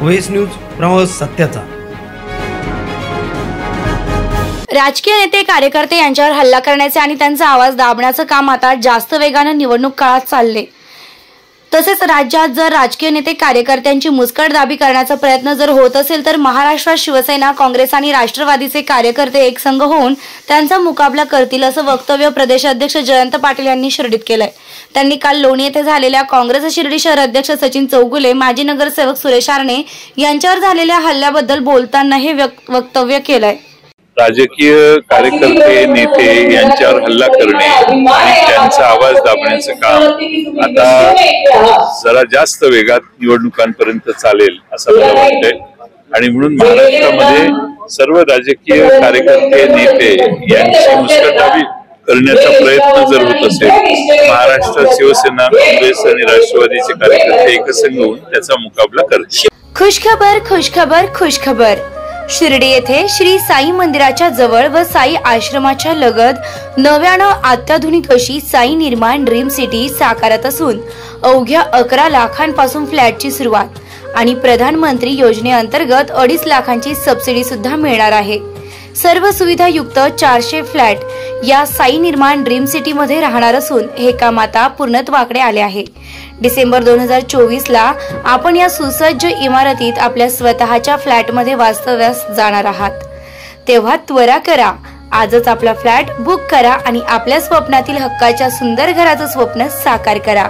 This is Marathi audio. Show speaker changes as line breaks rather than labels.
ओएस न्यूज, प्रवास सत्याचा।
राजकीय नेते कार्यकर्ते यांच्यावर हल्ला करण्याचे आणि त्यांचा आवाज दाबण्याचं काम आता जास्त वेगाने निवडणूक काळात चालले। तसेच राज्यात जर राजकीय नेते कार्यकर्त्यांची मुस्कटदाबी करण्याचा प्रयत्न जर होत असेल तर महाराष्ट्रात शिवसेना, काँग्रेस आणि राष्ट्रवादीचे कार्यकर्ते एकसंघ होऊन त्यांचा मुकाबला करतील असं वक्तव्य प्रदेशाध्यक्ष जयंत पाटील यांनी शिर्डीत केलंय। त्यांनी काल लोणी येथे झालेल्या काँग्रेस शिर्डी शहर अध्यक्ष सचिन चौगुले, माजी नगरसेवक सुरेश आरणे यांच्यावर झालेल्या हल्ल्याबद्दल बोलताना हे वक्तव्य केलंय।
राजकीय कार्यकर्ते नेते यांच्यावर हल्ला करणे आणि त्यांचा आवाज दाबण्याचं काम आता जरा जास्त वेगात निवडणुकांपर्यंत चालेल असं मला वाटतंय। आणि म्हणून महाराष्ट्रामध्ये सर्व राजकीय कार्यकर्ते नेते यांची मुस्कटदाबी करण्याचा प्रयत्न जर होत असेल, महाराष्ट्रात शिवसेना, काँग्रेस आणि राष्ट्रवादीचे कार्यकर्ते एकसंघ होऊन त्याचा मुकाबला करतील।
खुशखबर खुशखबर खुशखबर। शिर्डी येथे श्री साई मंदिराच्या जवळ व साई आश्रमाच्या लगत नव्यानं अत्याधुनिक अशी साई निर्माण ड्रीम सिटी साकारत असून अवघ्या 11 लाखांपासून फ्लॅटची सुरुवात आणि प्रधानमंत्री योजनेअंतर्गत 2.5 लाखांची सबसिडी सुद्धा मिळणार आहे। सर्व सुविधा युक्त 400 फ्लॅट या साई निर्माण ड्रीम सिटी मध्ये राहणार असून हे काम आता पूर्णत्वाकडे आले आहे। डिसेंबर 2024 ला आपण या सुसज्ज इमारतीत आपल्या स्वतःच्या फ्लॅट मध्ये वास्तव्यास जाणार आहात। तेव्हा त्वरा करा, आजच आपला फ्लॅट बुक करा आणि आपल्या स्वप्नातील हक्काच्या सुंदर घराचं स्वप्न साकार करा।